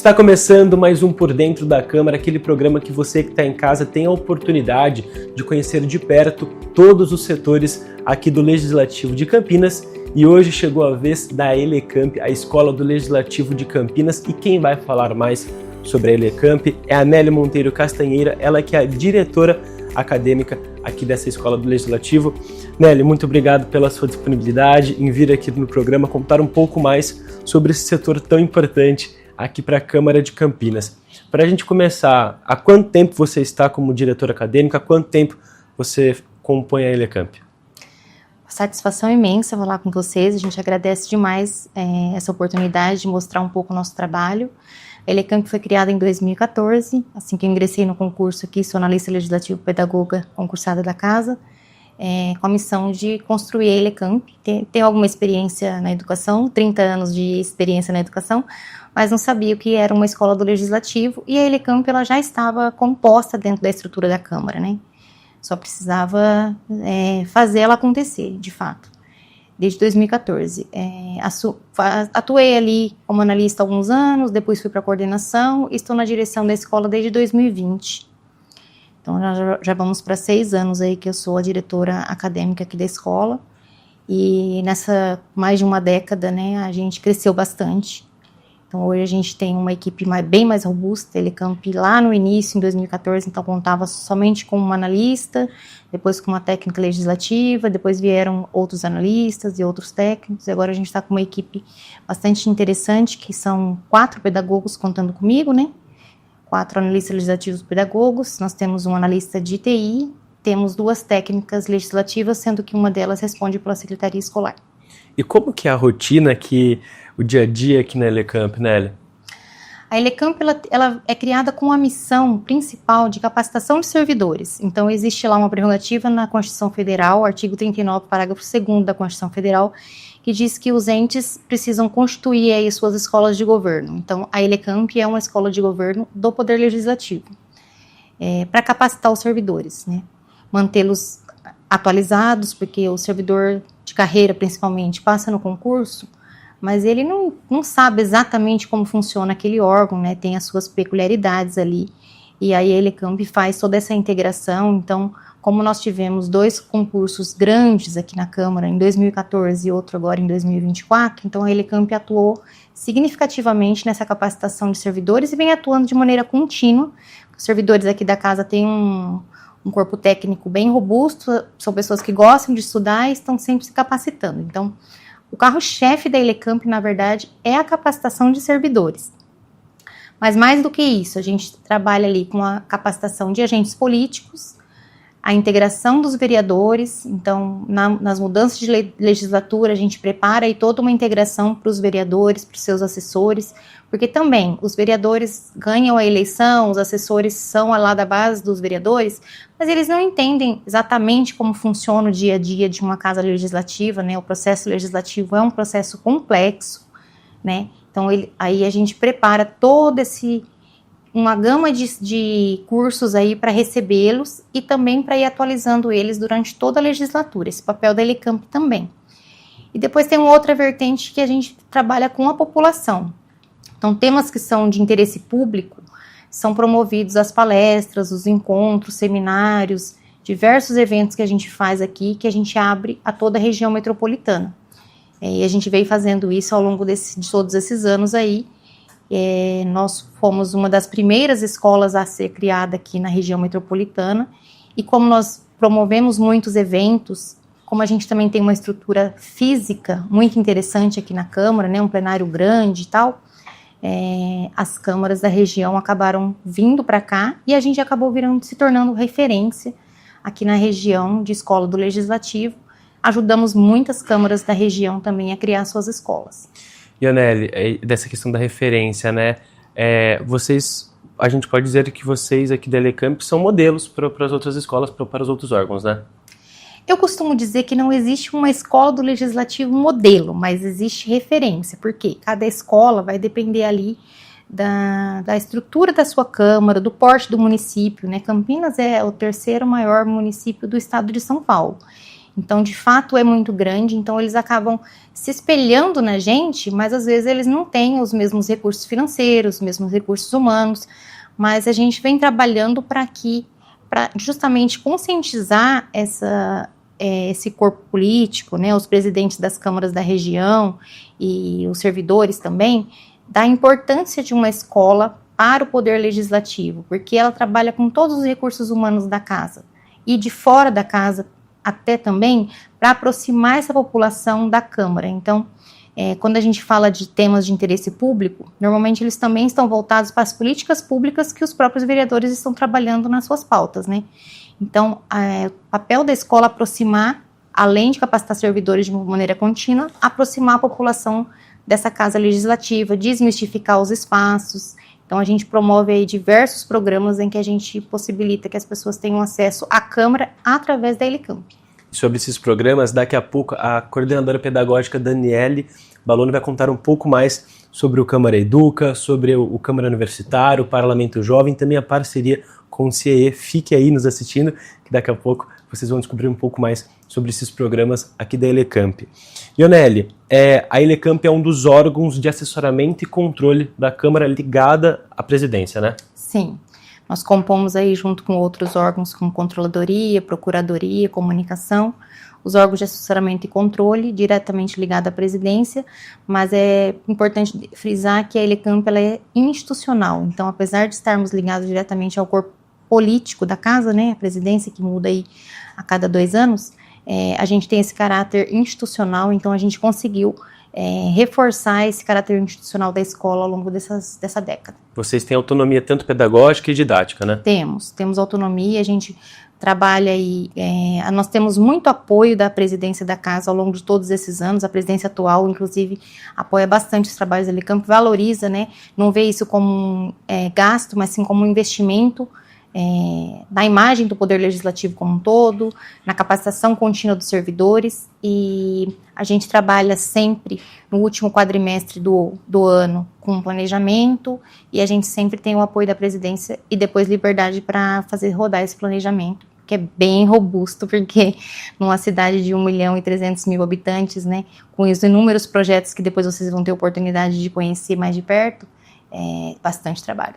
Está começando mais um Por Dentro da Câmara, aquele programa que você que está em casa tem a oportunidade de conhecer de perto todos os setores aqui do Legislativo de Campinas. E hoje chegou a vez da Elecamp, a Escola do Legislativo de Campinas, e quem vai falar mais sobre a Elecamp é a Nelly Monteiro Castanheira, ela que é a diretora acadêmica aqui dessa Escola do Legislativo. Nelly, muito obrigado pela sua disponibilidade em vir aqui no programa contar um pouco mais sobre esse setor tão importante aqui para a Câmara de Campinas. Para a gente começar, há quanto tempo você está como diretora acadêmica? Há quanto tempo você compõe a Elecamp? Satisfação imensa falar com vocês, a gente agradece demais essa oportunidade de mostrar um pouco o nosso trabalho. A Elecamp foi criada em 2014, assim que eu ingressei no concurso aqui, sou analista legislativo pedagoga concursada da casa, com a missão de construir a Elecamp. Tenho alguma experiência na educação, 30 anos de experiência na educação, mas não sabia o que era uma escola do legislativo, e a Elecamp ela já estava composta dentro da estrutura da Câmara, né? Só precisava fazer ela acontecer, de fato. Desde 2014. Atuei ali como analista há alguns anos, depois fui para a coordenação e estou na direção da escola desde 2020. Então, já vamos para 6 anos aí que eu sou a diretora acadêmica aqui da escola. E nessa mais de uma década, né, a gente cresceu bastante. Então, hoje a gente tem uma equipe bem mais robusta. A Elecamp lá no início, em 2014, então contava somente com uma analista, depois com uma técnica legislativa, depois vieram outros analistas e outros técnicos. E agora a gente está com uma equipe bastante interessante, que são 4 pedagogos contando comigo, né? 4 analistas legislativos pedagogos. Nós temos um analista de TI, temos 2 técnicas legislativas, sendo que uma delas responde pela Secretaria Escolar. E como que é a rotina o dia a dia aqui na Elecamp, Nelly? A Elecamp ela é criada com a missão principal de capacitação de servidores. Então, existe lá uma prerrogativa na Constituição Federal, artigo 39, parágrafo 2º da Constituição Federal, que diz que os entes precisam constituir aí suas escolas de governo. Então, a Elecamp é uma escola de governo do Poder Legislativo, para capacitar os servidores, né? Mantê-los atualizados, porque o servidor de carreira, principalmente, passa no concurso, mas ele não sabe exatamente como funciona aquele órgão, né? Tem as suas peculiaridades ali, e aí a Elecamp faz toda essa integração. Então, como nós tivemos 2 concursos grandes aqui na Câmara, em 2014 e outro agora em 2024, então a Elecamp atuou significativamente nessa capacitação de servidores e vem atuando de maneira contínua. Os servidores aqui da casa têm um corpo técnico bem robusto, são pessoas que gostam de estudar e estão sempre se capacitando. Então, o carro-chefe da Elecamp, na verdade, é a capacitação de servidores. Mas mais do que isso, a gente trabalha ali com a capacitação de agentes políticos, a integração dos vereadores. Então, nas mudanças de legislatura, a gente prepara aí toda uma integração para os vereadores, para os seus assessores, porque também os vereadores ganham a eleição, os assessores são lá da base dos vereadores, mas eles não entendem exatamente como funciona o dia a dia de uma casa legislativa, né? O processo legislativo é um processo complexo, né? Então, aí a gente prepara uma gama de cursos aí para recebê-los e também para ir atualizando eles durante toda a legislatura, esse papel da Elecamp também. E depois tem uma outra vertente que a gente trabalha com a população. Então, temas que são de interesse público são promovidos as palestras, os encontros, seminários, diversos eventos que a gente faz aqui, que a gente abre a toda a região metropolitana. E a gente veio fazendo isso ao longo de todos esses anos aí. Nós fomos uma das primeiras escolas a ser criada aqui na região metropolitana, e como nós promovemos muitos eventos, como a gente também tem uma estrutura física muito interessante aqui na Câmara, né, um plenário grande e tal, as câmaras da região acabaram vindo para cá e a gente acabou se tornando referência aqui na região de escola do Legislativo. Ajudamos muitas câmaras da região também a criar suas escolas. E a Nelly, dessa questão da referência, né? A gente pode dizer que vocês aqui da Elecamp são modelos para as outras escolas, para os outros órgãos, né? Eu costumo dizer que não existe uma escola do Legislativo modelo, mas existe referência, porque cada escola vai depender ali da estrutura da sua Câmara, do porte do município, né? Campinas é o 3º maior município do estado de São Paulo. Então, de fato, é muito grande, então eles acabam se espelhando na gente, mas às vezes eles não têm os mesmos recursos financeiros, os mesmos recursos humanos, mas a gente vem trabalhando para justamente conscientizar esse corpo político, né, os presidentes das câmaras da região e os servidores também, da importância de uma escola para o poder legislativo, porque ela trabalha com todos os recursos humanos da casa e de fora da casa até também para aproximar essa população da Câmara. Então, quando a gente fala de temas de interesse público, normalmente eles também estão voltados para as políticas públicas que os próprios vereadores estão trabalhando nas suas pautas, né? Então, o papel da escola é aproximar, além de capacitar servidores de maneira contínua, aproximar a população dessa casa legislativa, desmistificar os espaços. Então, a gente promove aí diversos programas em que a gente possibilita que as pessoas tenham acesso à Câmara através da Elecamp. Sobre esses programas, daqui a pouco a coordenadora pedagógica Daniele Baloni vai contar um pouco mais sobre o Câmara Educa, sobre o Câmara Universitário, o Parlamento Jovem, também a parceria com o CIE. Fique aí nos assistindo, que daqui a pouco vocês vão descobrir um pouco mais sobre esses programas aqui da Elecamp. Ioneli, a Elecamp é um dos órgãos de assessoramento e controle da Câmara ligada à presidência, né? Sim. Nós compomos aí junto com outros órgãos como Controladoria, Procuradoria, Comunicação, os órgãos de assessoramento e controle diretamente ligados à presidência, mas é importante frisar que a Elecamp ela é institucional, então apesar de estarmos ligados diretamente ao corpo político da casa, né, a presidência que muda aí a cada 2 anos, a gente tem esse caráter institucional, então a gente conseguiu reforçar esse caráter institucional da escola ao longo dessa década. Vocês têm autonomia tanto pedagógica e didática, né? Temos autonomia, a gente trabalha e nós temos muito apoio da presidência da casa ao longo de todos esses anos. A presidência atual, inclusive, apoia bastante os trabalhos da Elecamp, valoriza, né? Não vê isso como gasto, mas sim como um investimento na imagem do Poder Legislativo como um todo, na capacitação contínua dos servidores, e a gente trabalha sempre no último quadrimestre do ano com planejamento, e a gente sempre tem o apoio da presidência e depois liberdade para fazer rodar esse planejamento, que é bem robusto, porque numa cidade de 1.300.000 habitantes, né, com os inúmeros projetos que depois vocês vão ter oportunidade de conhecer mais de perto, bastante trabalho.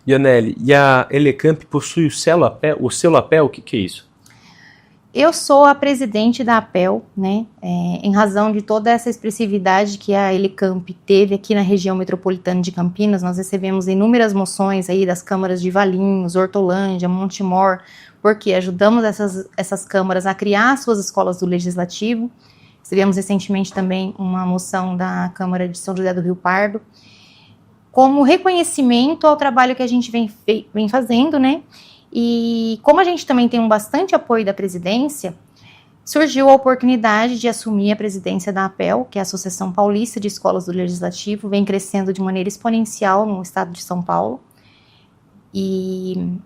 Ioneli, e a Elecamp possui o selo APEL, o que é isso? Eu sou a presidente da APEL, né, em razão de toda essa expressividade que a Elecamp teve aqui na região metropolitana de Campinas. Nós recebemos inúmeras moções aí das câmaras de Valinhos, Hortolândia, Montemor, porque ajudamos essas câmaras a criar suas escolas do Legislativo. Recebemos recentemente também uma moção da Câmara de São José do Rio Pardo, como reconhecimento ao trabalho que a gente vem fazendo, né? E como a gente também tem bastante apoio da presidência, surgiu a oportunidade de assumir a presidência da APEL, que é a Associação Paulista de Escolas do Legislativo, vem crescendo de maneira exponencial no estado de São Paulo. E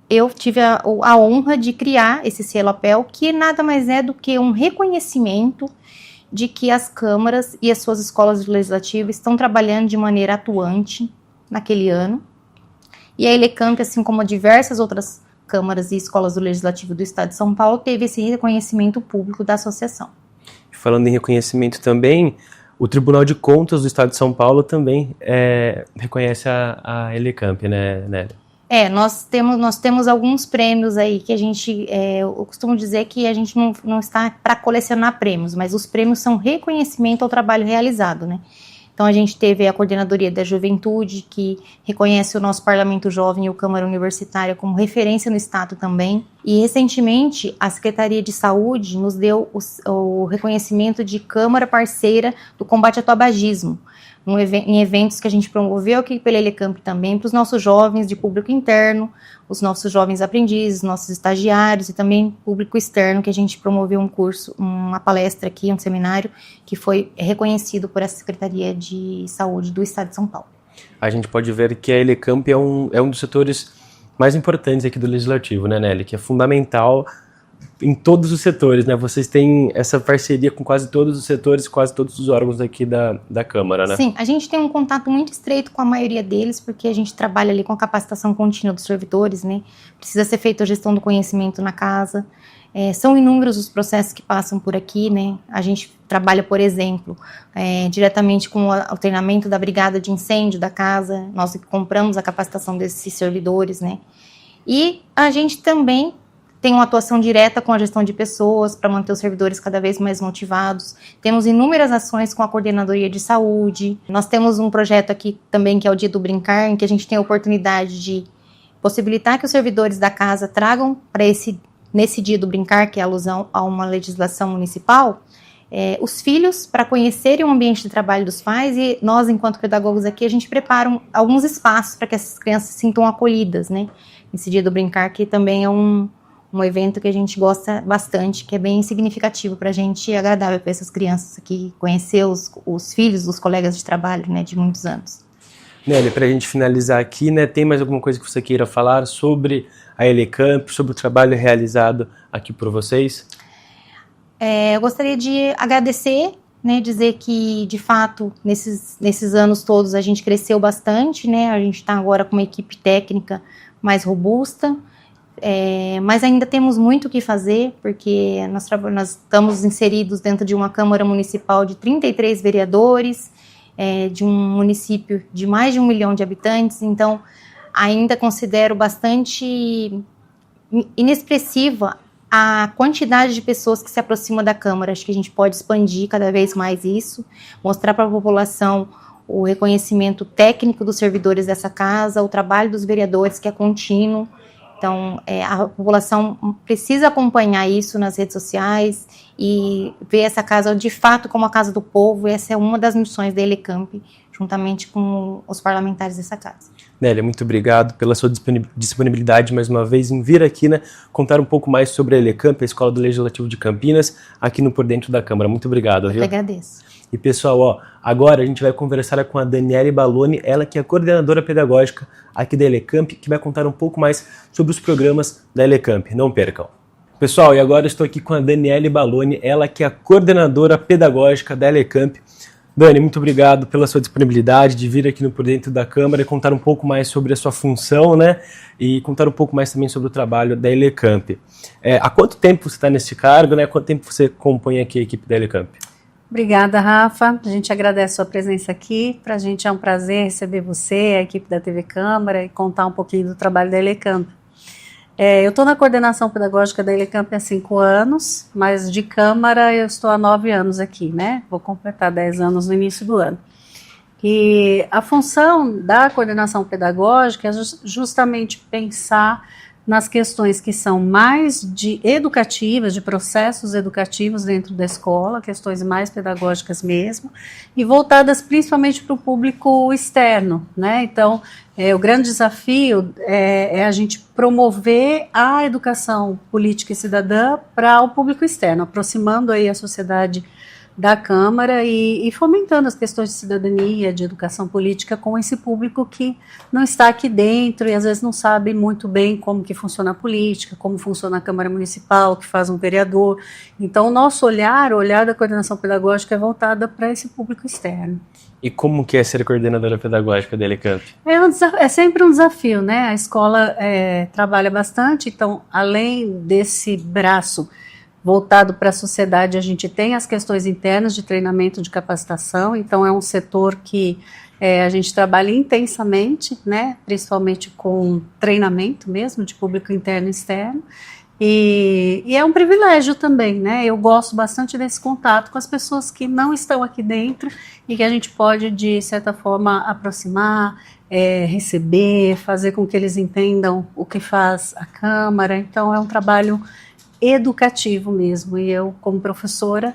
eu tive a honra de criar esse selo APEL, que nada mais é do que um reconhecimento de que as câmaras e as suas escolas do Legislativo estão trabalhando de maneira atuante naquele ano. E a Elecamp, assim como diversas outras câmaras e escolas do Legislativo do Estado de São Paulo, teve esse reconhecimento público da associação. Falando em reconhecimento também, o Tribunal de Contas do Estado de São Paulo também reconhece a Elecamp, né, Nélia? Nós temos alguns prêmios aí que a gente, eu costumo dizer que a gente não está para colecionar prêmios, mas os prêmios são reconhecimento ao trabalho realizado, né? Então a gente teve a Coordenadoria da Juventude, que reconhece o nosso Parlamento Jovem e o Câmara Universitária como referência no Estado também. E recentemente a Secretaria de Saúde nos deu o reconhecimento de Câmara Parceira do Combate ao Tabagismo, em eventos que a gente promoveu aqui pela Elecamp também, para os nossos jovens de público interno, os nossos jovens aprendizes, nossos estagiários e também público externo, que a gente promoveu um curso, uma palestra aqui, um seminário, que foi reconhecido por essa Secretaria de Saúde do Estado de São Paulo. A gente pode ver que a Elecamp é um dos setores mais importantes aqui do Legislativo, né, Nelly? Que é fundamental em todos os setores, né? Vocês têm essa parceria com quase todos os setores, quase todos os órgãos aqui da Câmara, né? Sim, a gente tem um contato muito estreito com a maioria deles, porque a gente trabalha ali com a capacitação contínua dos servidores, né? Precisa ser feita a gestão do conhecimento na casa. São inúmeros os processos que passam por aqui, né? A gente trabalha, por exemplo, diretamente com o treinamento da brigada de incêndio da casa, nós compramos a capacitação desses servidores, né? E a gente também tem uma atuação direta com a gestão de pessoas para manter os servidores cada vez mais motivados. Temos inúmeras ações com a Coordenadoria de Saúde. Nós temos um projeto aqui também que é o Dia do Brincar, em que a gente tem a oportunidade de possibilitar que os servidores da casa tragam para nesse Dia do Brincar, que é alusão a uma legislação municipal, os filhos para conhecerem o ambiente de trabalho dos pais, e nós, enquanto pedagogos aqui, a gente prepara alguns espaços para que essas crianças se sintam acolhidas, né? Esse Dia do Brincar, que também é um evento que a gente gosta bastante, que é bem significativo para a gente e agradável para essas crianças aqui, conhecer os filhos dos colegas de trabalho, né, de muitos anos. Nélia, para a gente finalizar aqui, né, tem mais alguma coisa que você queira falar sobre a Elecamp, sobre o trabalho realizado aqui por vocês? Eu gostaria de agradecer, né, dizer que, de fato, nesses anos todos a gente cresceu bastante, né, a gente está agora com uma equipe técnica mais robusta, mas ainda temos muito o que fazer, porque nós estamos inseridos dentro de uma Câmara Municipal de 33 vereadores, de um município de mais de 1 milhão de habitantes, então ainda considero bastante inexpressiva a quantidade de pessoas que se aproximam da Câmara. Acho que a gente pode expandir cada vez mais isso, mostrar para a população o reconhecimento técnico dos servidores dessa casa, o trabalho dos vereadores, que é contínuo. Então, a população precisa acompanhar isso nas redes sociais e ver essa casa de fato como a casa do povo. Essa é uma das missões da Elecamp, juntamente com os parlamentares dessa casa. Nélia, muito obrigado pela sua disponibilidade mais uma vez em vir aqui, né, contar um pouco mais sobre a Elecamp, a Escola do Legislativo de Campinas, aqui no Por Dentro da Câmara. Muito obrigado. Eu que agradeço. E pessoal, agora a gente vai conversar com a Daniele Balloni, ela que é coordenadora pedagógica aqui da Elecamp, que vai contar um pouco mais sobre os programas da Elecamp. Não percam. Pessoal, e agora eu estou aqui com a Daniele Balloni, ela que é a coordenadora pedagógica da Elecamp. Dani, muito obrigado pela sua disponibilidade de vir aqui no Por Dentro da Câmara e contar um pouco mais sobre a sua função, né? E contar um pouco mais também sobre o trabalho da Elecamp. Há quanto tempo você está nesse cargo, né? Há quanto tempo você compõe aqui a equipe da Elecamp? Obrigada, Rafa. A gente agradece a sua presença aqui. Para a gente é um prazer receber você, a equipe da TV Câmara, e contar um pouquinho do trabalho da Elecamp. Eu estou na coordenação pedagógica da Elecamp há 5 anos, mas de Câmara eu estou há 9 anos aqui, né? Vou completar 10 anos no início do ano. E a função da coordenação pedagógica é justamente pensar nas questões que são mais educativas, de processos educativos dentro da escola, questões mais pedagógicas mesmo, e voltadas principalmente para o público externo, né? Então, o grande desafio é a gente promover a educação política e cidadã para o público externo, aproximando aí a sociedade da Câmara e fomentando as questões de cidadania, de educação política com esse público que não está aqui dentro e às vezes não sabe muito bem como que funciona a política, como funciona a Câmara Municipal, o que faz um vereador. Então, o nosso olhar, o olhar da coordenação pedagógica é voltada para esse público externo. E como que é ser coordenadora pedagógica da Elecamp? É sempre um desafio, né? A escola trabalha bastante, então, além desse braço voltado para a sociedade, a gente tem as questões internas de treinamento, de capacitação, então é um setor que a gente trabalha intensamente, né, principalmente com treinamento mesmo, de público interno e externo, e é um privilégio também, né, eu gosto bastante desse contato com as pessoas que não estão aqui dentro e que a gente pode, de certa forma, aproximar, receber, fazer com que eles entendam o que faz a Câmara, então é um trabalho educativo mesmo, e eu, como professora,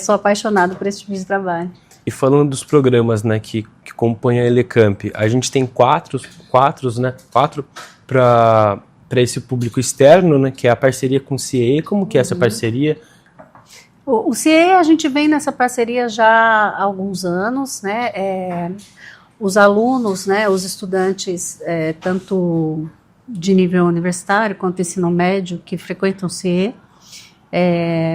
sou apaixonada por esse tipo de trabalho. E falando dos programas, né, que compõem a Elecamp, a gente tem quatro para esse público externo, né, que é a parceria com o CIE. Como que é essa parceria? O CIE, a gente vem nessa parceria já há alguns anos, né, os alunos, né, os estudantes, tanto de nível universitário quanto ensino médio que frequentam o CIE,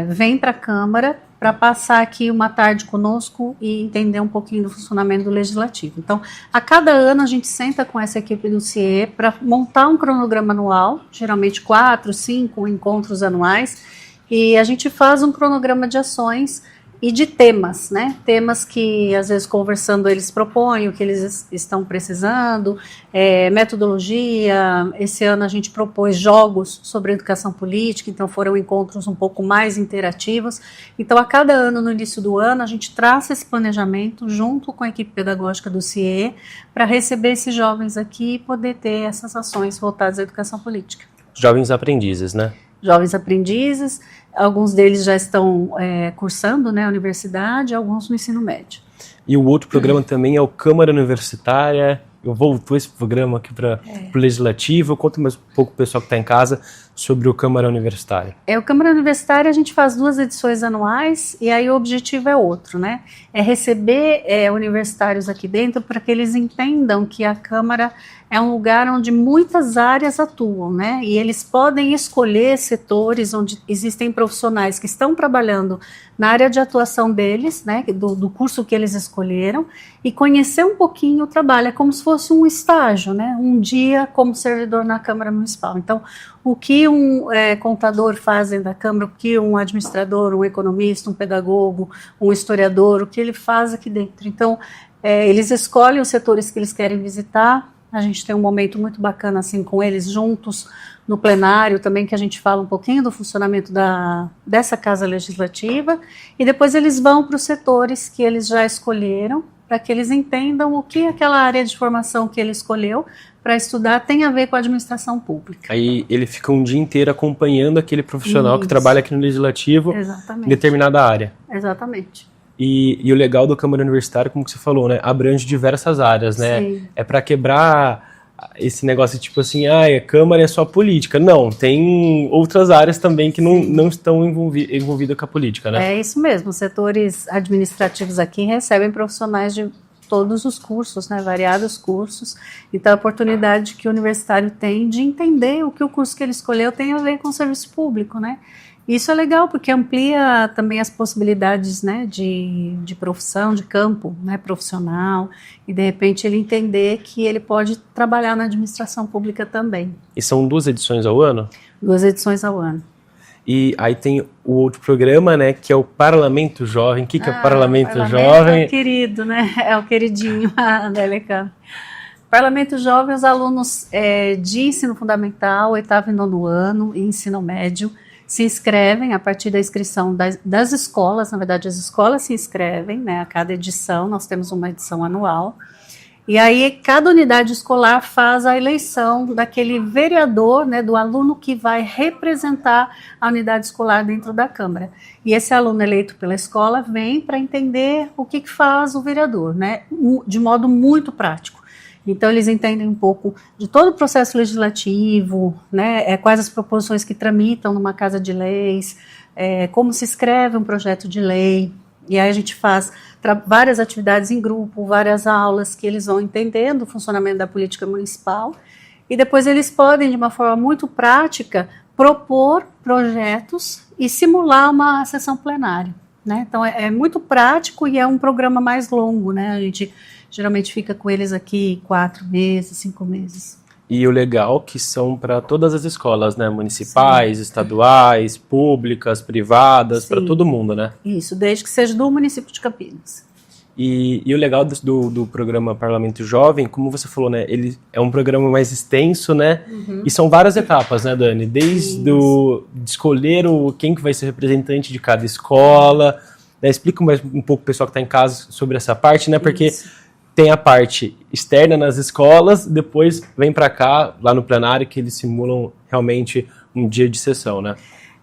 vêm para a Câmara para passar aqui uma tarde conosco e entender um pouquinho do funcionamento do Legislativo. Então, a cada ano a gente senta com essa equipe do CIE para montar um cronograma anual, geralmente 4, 5 encontros anuais, e a gente faz um cronograma de ações e de temas, né? Temas que, às vezes, conversando, eles propõem o que eles estão precisando, metodologia. Esse ano a gente propôs jogos sobre educação política, então foram encontros um pouco mais interativos. Então, a cada ano, no início do ano, a gente traça esse planejamento junto com a equipe pedagógica do CIE para receber esses jovens aqui e poder ter essas ações voltadas à educação política. Jovens aprendizes, né? Jovens aprendizes, alguns deles já estão cursando, né, a universidade, alguns no ensino médio. E o outro programa também é o Câmara Universitária. Voltou esse programa aqui para o Legislativo. Conta mais um pouco para o pessoal que está em casa sobre o Câmara Universitária. O Câmara Universitária a gente faz 2 edições anuais e aí o objetivo é outro, né? É receber universitários aqui dentro para que eles entendam que a Câmara é um lugar onde muitas áreas atuam, né? E eles podem escolher setores onde existem profissionais que estão trabalhando na área de atuação deles, né? Do curso que eles escolheram, e conhecer um pouquinho o trabalho. É como se fosse um estágio, né? Um dia como servidor na Câmara Municipal. Então, o que um contador faz dentro da Câmara, o que um administrador, um economista, um pedagogo, um historiador, o que ele faz aqui dentro. Então, eles escolhem os setores que eles querem visitar. A gente tem um momento muito bacana assim com eles juntos no plenário também, que a gente fala um pouquinho do funcionamento dessa Casa Legislativa, e depois eles vão para os setores que eles já escolheram, para que eles entendam o que aquela área de formação que ele escolheu para estudar tem a ver com a administração pública. Aí ele fica um dia inteiro acompanhando aquele profissional que trabalha aqui no Legislativo. Exatamente. Em determinada área. Exatamente. E o legal do Câmara Universitária, como que você falou, né, abrange diversas áreas, né? Sim. É para quebrar esse negócio tipo assim, a Câmara é só política. Não, tem outras áreas também que não estão envolvidas com a política, né? É isso mesmo, os setores administrativos aqui recebem profissionais de todos os cursos, né, variados cursos. Então, a oportunidade que o universitário tem de entender o que o curso que ele escolheu tem a ver com o serviço público, né? Isso é legal, porque amplia também as possibilidades, né, de profissão, de campo, né, profissional, e de repente ele entender que ele pode trabalhar na administração pública também. E são 2 edições ao ano? 2 edições ao ano. E aí tem o outro programa, né, que é o Parlamento Jovem. O que é o Parlamento Jovem? É o querido, né, é o queridinho da Elecam. Parlamento Jovem, os alunos de ensino fundamental, 8º e 9º ano, e ensino médio, se inscrevem a partir da inscrição das escolas. Na verdade, as escolas se inscrevem, né, a cada edição. Nós temos uma edição anual, e aí cada unidade escolar faz a eleição daquele vereador, né, do aluno que vai representar a unidade escolar dentro da Câmara, e esse aluno eleito pela escola vem para entender o que faz o vereador, né, de modo muito prático. Então, eles entendem um pouco de todo o processo legislativo, né, quais as proposições que tramitam numa casa de leis, como se escreve um projeto de lei. E aí a gente faz várias atividades em grupo, várias aulas que eles vão entendendo o funcionamento da política municipal. E depois eles podem, de uma forma muito prática, propor projetos e simular uma sessão plenária, né? Então, é muito prático e é um programa mais longo, né? A gente geralmente fica com eles aqui 4 meses, 5 meses. E o legal que são para todas as escolas, né? Municipais, sim, estaduais, públicas, privadas, para todo mundo, né? Isso, desde que seja do município de Campinas. E o legal do programa Parlamento Jovem, como você falou, né? Ele é um programa mais extenso, né? Uhum. E são várias etapas, né, Dani? Desde de escolher quem que vai ser representante de cada escola, né? Explica mais um pouco pro pessoal que está em casa sobre essa parte, né? Porque tem a parte externa nas escolas, depois vem para cá, lá no plenário, que eles simulam realmente um dia de sessão, né?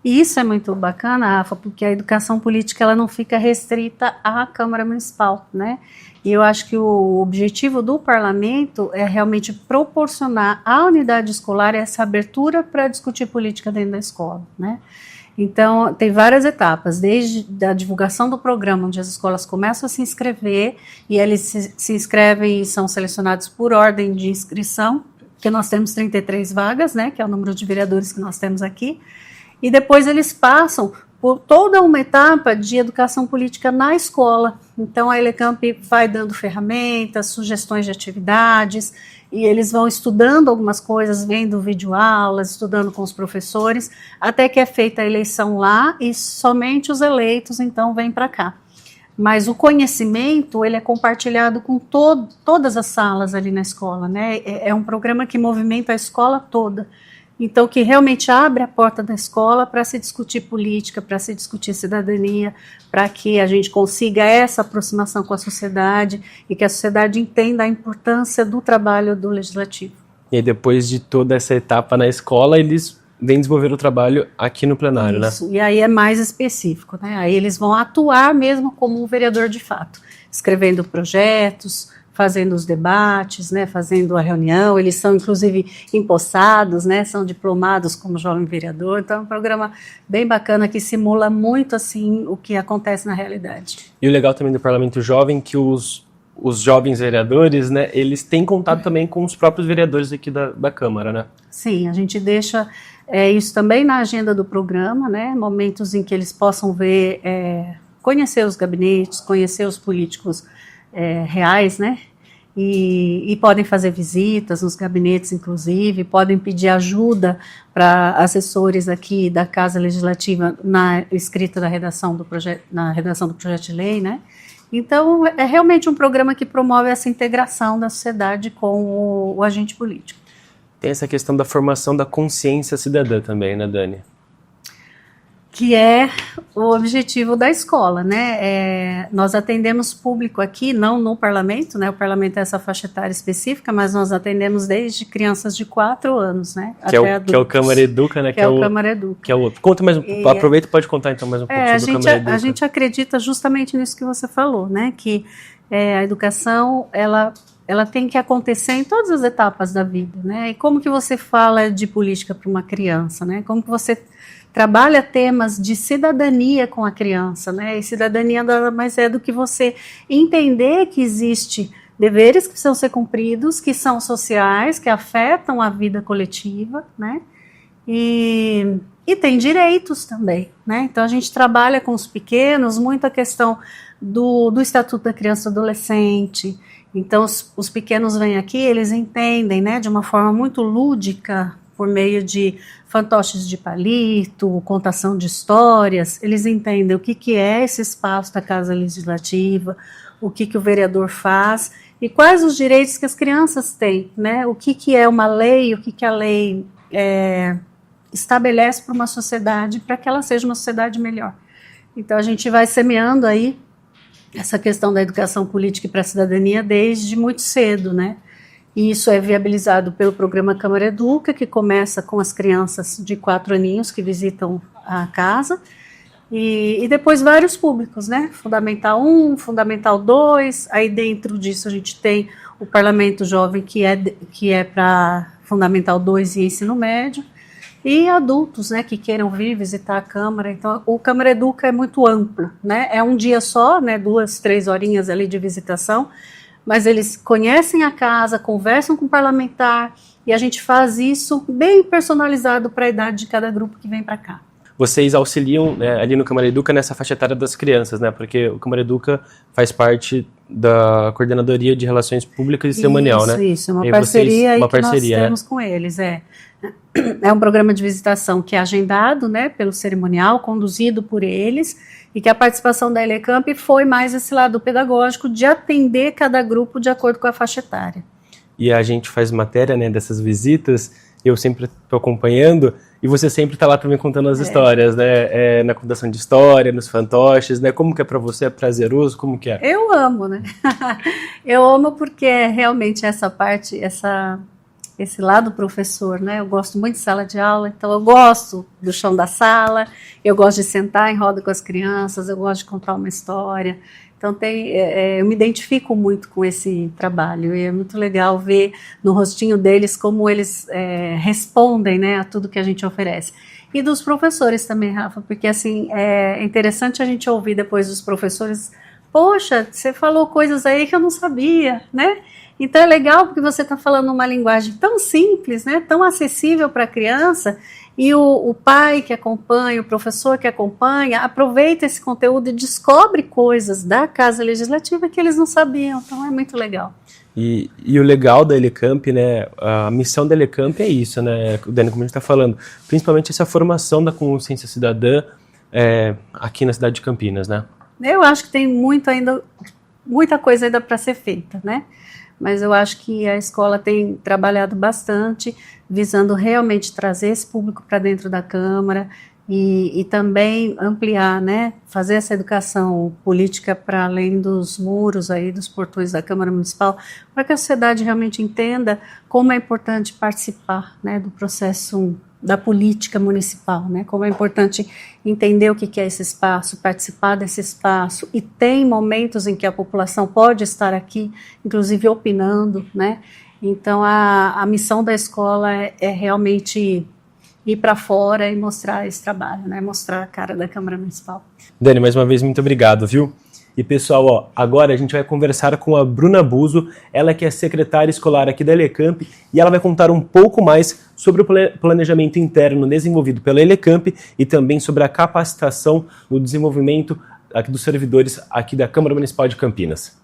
E isso é muito bacana, Rafa, porque a educação política ela não fica restrita à Câmara Municipal, né? E eu acho que o objetivo do parlamento é realmente proporcionar à unidade escolar essa abertura para discutir política dentro da escola, né? Então, tem várias etapas, desde a divulgação do programa, onde as escolas começam a se inscrever, e eles se inscrevem e são selecionados por ordem de inscrição, porque nós temos 33 vagas, né, que é o número de vereadores que nós temos aqui, e depois eles passam por toda uma etapa de educação política na escola. Então, a Elecamp vai dando ferramentas, sugestões de atividades, e eles vão estudando algumas coisas, vendo videoaulas, estudando com os professores, até que é feita a eleição lá e somente os eleitos, então, vêm para cá. Mas o conhecimento, ele é compartilhado com todas as salas ali na escola, né? É um programa que movimenta a escola toda. Então, que realmente abre a porta da escola para se discutir política, para se discutir cidadania, para que a gente consiga essa aproximação com a sociedade e que a sociedade entenda a importância do trabalho do legislativo. E aí, depois de toda essa etapa na escola, eles vêm desenvolver o trabalho aqui no plenário, Isso, né? E aí é mais específico, né? Aí eles vão atuar mesmo como um vereador de fato, escrevendo projetos, fazendo os debates, né, fazendo a reunião. Eles são, inclusive, empossados, né, são diplomados como jovem vereador. Então, é um programa bem bacana que simula muito, assim, o que acontece na realidade. E o legal também do Parlamento Jovem é que os jovens vereadores, né, eles têm contato também com os próprios vereadores aqui da Câmara, né? Sim, a gente deixa isso também na agenda do programa, né, momentos em que eles possam ver, conhecer os gabinetes, conhecer os políticos reais, né? E podem fazer visitas nos gabinetes, inclusive, podem pedir ajuda para assessores aqui da Casa Legislativa na escrita da redação do projeto, na redação do projeto de lei, né? Então, é realmente um programa que promove essa integração da sociedade com o agente político. Tem essa questão da formação da consciência cidadã também, né, Dani? Que é o objetivo da escola, né? Nós atendemos público aqui, não no parlamento, né? O parlamento é essa faixa etária específica, mas nós atendemos desde crianças de 4 anos, né? Que é o Câmara Educa, né? Que é o Câmara Educa. Que é o outro. Conta mais aproveita e pode contar então mais um pouco sobre o Câmara Educa. A gente acredita justamente nisso que você falou, né? Que a educação, ela tem que acontecer em todas as etapas da vida, né? E como que você fala de política para uma criança, né? Como que você trabalha temas de cidadania com a criança, né? E cidadania nada mais é do que você entender que existe deveres que precisam ser cumpridos, que são sociais, que afetam a vida coletiva, né? E tem direitos também, né? Então a gente trabalha com os pequenos muito a questão do Estatuto da Criança e do Adolescente. Então os pequenos vêm aqui, eles entendem, né, de uma forma muito lúdica, por meio de fantoches de palito, contação de histórias, eles entendem o que é esse espaço da Casa Legislativa, o que o vereador faz e quais os direitos que as crianças têm, né? O que é uma lei, o que a lei estabelece para uma sociedade, para que ela seja uma sociedade melhor. Então a gente vai semeando aí essa questão da educação política e para a cidadania desde muito cedo, né? E isso é viabilizado pelo programa Câmara Educa, que começa com as crianças de 4 aninhos que visitam a casa, e depois vários públicos, né? Fundamental 1, Fundamental 2, aí dentro disso a gente tem o Parlamento Jovem, que é para Fundamental 2 e ensino médio, e adultos, né, que queiram vir visitar a Câmara. Então, o Câmara Educa é muito amplo, né? É um dia só, né? 2, 3 horinhas ali de visitação, mas eles conhecem a casa, conversam com o parlamentar, e a gente faz isso bem personalizado para a idade de cada grupo que vem para cá. Vocês auxiliam, né, ali no Câmara Educa nessa faixa etária das crianças, né? Porque o Câmara Educa faz parte da Coordenadoria de Relações Públicas e Cerimonial, né? Isso, uma parceria aí que nós temos com eles, É um programa de visitação que é agendado, né, pelo cerimonial, conduzido por eles, e que a participação da Elecamp foi mais esse lado pedagógico de atender cada grupo de acordo com a faixa etária. E a gente faz matéria, né, dessas visitas, eu sempre estou acompanhando, e você sempre está lá também contando as histórias, né, na contação de história, nos fantoches, né, como que é para você, é prazeroso, como que é? Eu amo, né, eu amo porque é realmente essa parte, esse lado professor, né? Eu gosto muito de sala de aula, então eu gosto do chão da sala, eu gosto de sentar em roda com as crianças, eu gosto de contar uma história. Então eu me identifico muito com esse trabalho e é muito legal ver no rostinho deles como eles respondem, né, a tudo que a gente oferece. E dos professores também, Rafa, porque assim, é interessante a gente ouvir depois dos professores: poxa, você falou coisas aí que eu não sabia, né? Então é legal porque você está falando uma linguagem tão simples, né, tão acessível para a criança, E o pai que acompanha, o professor que acompanha, aproveita esse conteúdo e descobre coisas da Casa Legislativa que eles não sabiam. Então é muito legal. E o legal da Elecamp, né, a missão da Elecamp é isso, né, Dani, como a gente está falando, principalmente essa formação da consciência cidadã aqui na cidade de Campinas, né? Eu acho que tem muita coisa ainda para ser feita, né? Mas eu acho que a escola tem trabalhado bastante, visando realmente trazer esse público para dentro da Câmara e também ampliar, né? Fazer essa educação política para além dos muros aí, dos portões da Câmara Municipal, para que a sociedade realmente entenda como é importante participar, né, do processo da política municipal, né? Como é importante entender o que é esse espaço, participar desse espaço, e tem momentos em que a população pode estar aqui, inclusive opinando, né? Então a missão da escola é realmente ir para fora e mostrar esse trabalho, né? Mostrar a cara da Câmara Municipal. Dani, mais uma vez, muito obrigado, viu? E pessoal, ó, agora a gente vai conversar com a Bruna Buso, ela que é secretária escolar aqui da Elecamp, e ela vai contar um pouco mais sobre o planejamento interno desenvolvido pela Elecamp e também sobre a capacitação no desenvolvimento aqui dos servidores aqui da Câmara Municipal de Campinas.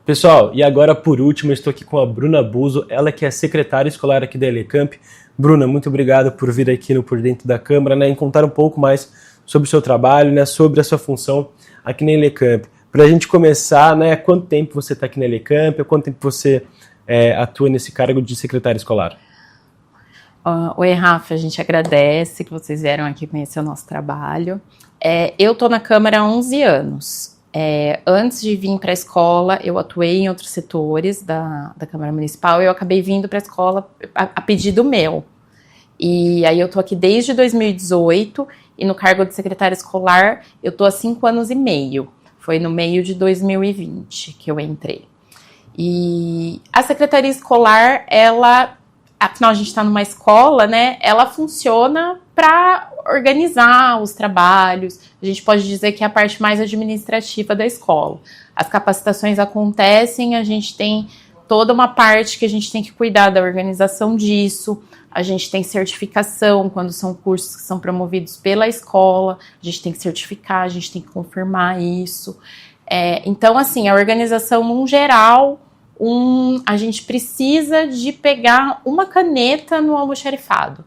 Pessoal, e agora por último, eu estou aqui com a Bruna Buso, ela que é secretária escolar aqui da Elecamp. Bruna, muito obrigado por vir aqui no Por Dentro da Câmara, né, e contar um pouco mais sobre o seu trabalho, né, sobre a sua função aqui na Elecamp. Para a gente começar, né, há quanto tempo você está aqui na Elecamp, há quanto tempo você atua nesse cargo de secretária escolar? Oi, Rafa, a gente agradece que vocês vieram aqui conhecer o nosso trabalho. Eu estou na Câmara há 11 anos. Antes de vir para a escola, eu atuei em outros setores da Câmara Municipal e eu acabei vindo para a escola a pedido meu. E aí eu estou aqui desde 2018 e no cargo de secretária escolar eu estou há 5 anos e meio. Foi no meio de 2020 que eu entrei. E a secretaria escolar, afinal a gente está numa escola, né? Ela funciona para organizar os trabalhos. A gente pode dizer que é a parte mais administrativa da escola. As capacitações acontecem, a gente tem toda uma parte que a gente tem que cuidar da organização disso. A gente tem certificação quando são cursos que são promovidos pela escola, a gente tem que certificar, a gente tem que confirmar isso. Então, assim, a organização, num geral, a gente precisa de pegar uma caneta no almoxarifado.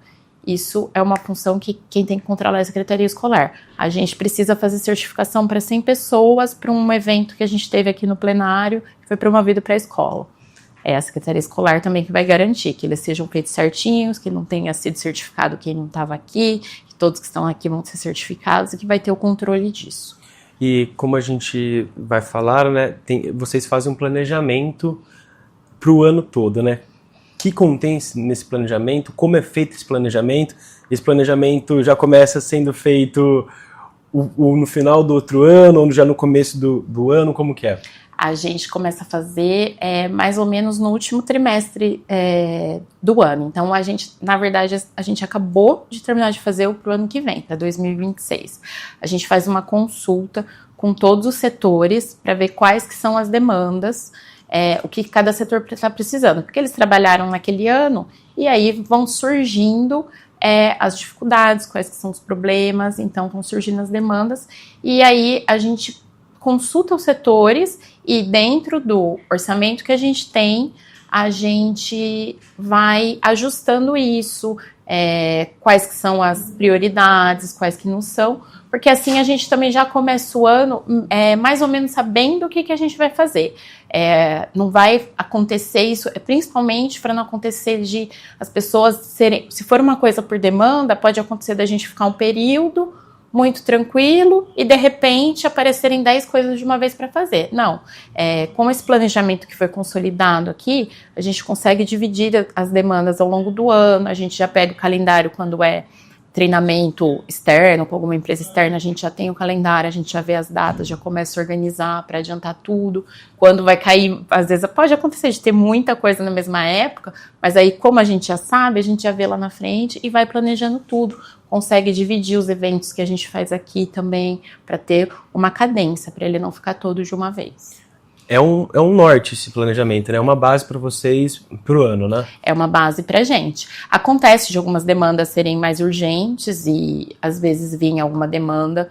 Isso é uma função que quem tem que controlar é a Secretaria Escolar. A gente precisa fazer certificação para 100 pessoas para um evento que a gente teve aqui no plenário, que foi promovido para a escola. É a Secretaria Escolar também que vai garantir que eles sejam feitos certinhos, que não tenha sido certificado quem não estava aqui, que todos que estão aqui vão ser certificados e que vai ter o controle disso. E como a gente vai falar, né, vocês fazem um planejamento para o ano todo, né? O que contém nesse planejamento? Como é feito esse planejamento? Esse planejamento já começa sendo feito no final do outro ano ou já no começo do ano? Como que é? A gente começa a fazer mais ou menos no último trimestre do ano. Então, na verdade, a gente acabou de terminar de fazer para o ano que vem, para 2026. A gente faz uma consulta com todos os setores para ver quais que são as demandas, o que cada setor está precisando. Porque eles trabalharam naquele ano e aí vão surgindo as dificuldades, quais que são os problemas, então vão surgindo as demandas. E aí a gente consulta os setores e dentro do orçamento que a gente tem, a gente vai ajustando isso, quais que são as prioridades, quais que não são, porque assim a gente também já começa o ano mais ou menos sabendo o que a gente vai fazer. Não vai acontecer isso, principalmente para não acontecer de as pessoas se for uma coisa por demanda, pode acontecer da gente ficar um período muito tranquilo e de repente aparecerem 10 coisas de uma vez para fazer. Não, com esse planejamento que foi consolidado aqui, a gente consegue dividir as demandas ao longo do ano, a gente já pega o calendário quando é treinamento externo, com alguma empresa externa, a gente já tem o calendário, a gente já vê as datas, já começa a organizar para adiantar tudo. Quando vai cair, às vezes pode acontecer de ter muita coisa na mesma época, mas aí como a gente já sabe, a gente já vê lá na frente e vai planejando tudo. Consegue dividir os eventos que a gente faz aqui também para ter uma cadência, para ele não ficar todo de uma vez. É um norte esse planejamento, né? É uma base para vocês pro ano, né? É uma base pra gente. Acontece de algumas demandas serem mais urgentes e às vezes vir alguma demanda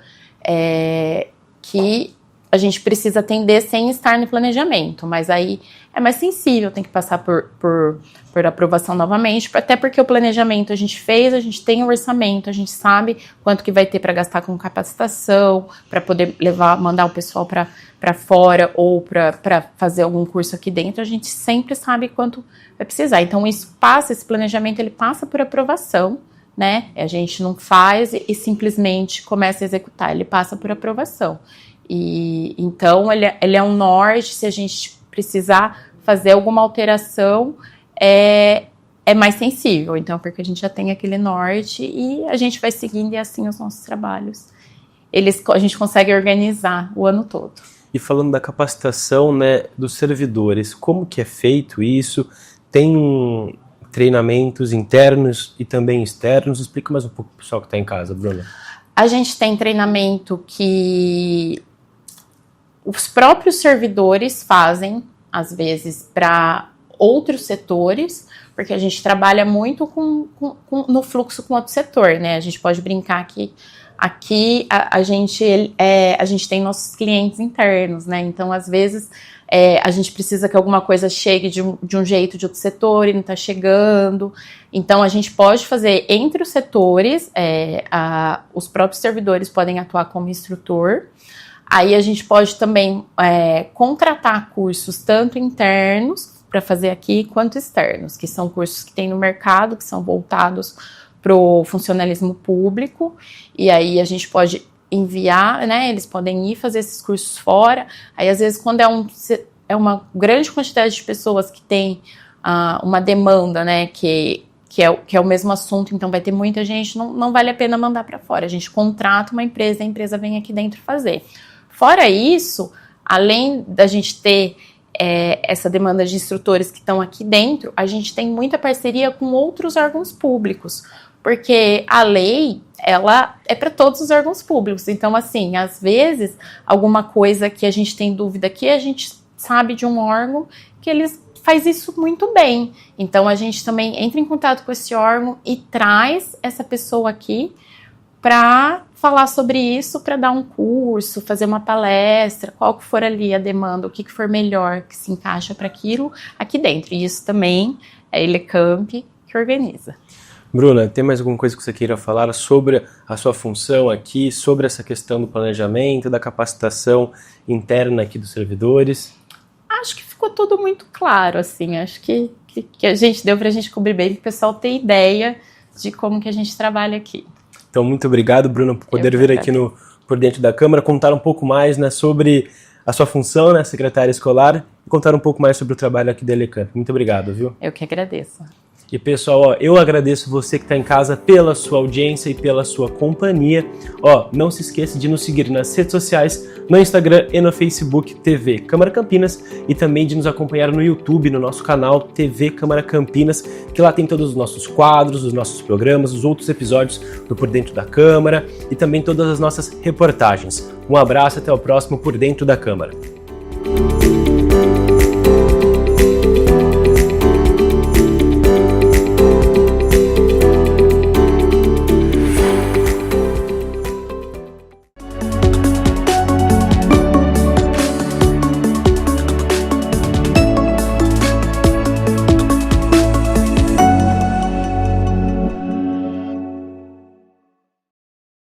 que a gente precisa atender sem estar no planejamento, mas aí é mais sensível, tem que passar por aprovação novamente, até porque o planejamento a gente fez, a gente tem um orçamento, a gente sabe quanto que vai ter para gastar com capacitação, para poder mandar o pessoal para fora ou para fazer algum curso aqui dentro, a gente sempre sabe quanto vai precisar. Então esse planejamento ele passa por aprovação, né? A gente não faz e simplesmente começa a executar, ele passa por aprovação. E então ele é um norte, se a gente precisar fazer alguma alteração é mais sensível, então porque a gente já tem aquele norte e a gente vai seguindo e assim os nossos trabalhos a gente consegue organizar o ano todo. E falando da capacitação, né, dos servidores, como que é feito isso? Tem treinamentos internos e também externos? Explica mais um pouco pro pessoal que está em casa, Bruna. A gente tem treinamento que os próprios servidores fazem, às vezes, para outros setores, porque a gente trabalha muito no fluxo com outro setor, né? A gente pode brincar que aqui a gente tem nossos clientes internos, né? Então, às vezes, a gente precisa que alguma coisa chegue de um jeito de outro setor e não está chegando. Então, a gente pode fazer entre os setores, os próprios servidores podem atuar como instrutor. Aí a gente pode também contratar cursos tanto internos para fazer aqui, quanto externos, que são cursos que tem no mercado, que são voltados para o funcionalismo público, e aí a gente pode enviar, né, eles podem ir fazer esses cursos fora. Aí às vezes quando é uma grande quantidade de pessoas que tem uma demanda, né, que é o mesmo assunto, então vai ter muita gente, não vale a pena mandar para fora, a gente contrata uma empresa, a empresa vem aqui dentro fazer. Fora isso, além da gente ter essa demanda de instrutores que estão aqui dentro, a gente tem muita parceria com outros órgãos públicos, porque a lei, ela é para todos os órgãos públicos. Então, assim, às vezes, alguma coisa que a gente tem dúvida aqui, a gente sabe de um órgão que eles faz isso muito bem. Então, a gente também entra em contato com esse órgão e traz essa pessoa aqui para falar sobre isso, para dar um curso, fazer uma palestra, qual que for ali a demanda, o que for melhor, que se encaixa para aquilo aqui dentro. E isso também é a Elecamp que organiza. Bruna, tem mais alguma coisa que você queira falar sobre a sua função aqui, sobre essa questão do planejamento, da capacitação interna aqui dos servidores? Acho que ficou tudo muito claro, assim, acho que a gente deu para a gente cobrir bem, para o pessoal ter ideia de como que a gente trabalha aqui. Então, muito obrigado, Bruna, por poder vir aqui Por Dentro da Câmara, contar um pouco mais, né, sobre a sua função, né, secretária escolar, e contar um pouco mais sobre o trabalho aqui da Elecamp. Muito obrigado, viu? Eu que agradeço. E pessoal, eu agradeço você que está em casa pela sua audiência e pela sua companhia. Não se esqueça de nos seguir nas redes sociais, no Instagram e no Facebook TV Câmara Campinas, e também de nos acompanhar no YouTube, no nosso canal TV Câmara Campinas, que lá tem todos os nossos quadros, os nossos programas, os outros episódios do Por Dentro da Câmara e também todas as nossas reportagens. Um abraço, até o próximo Por Dentro da Câmara.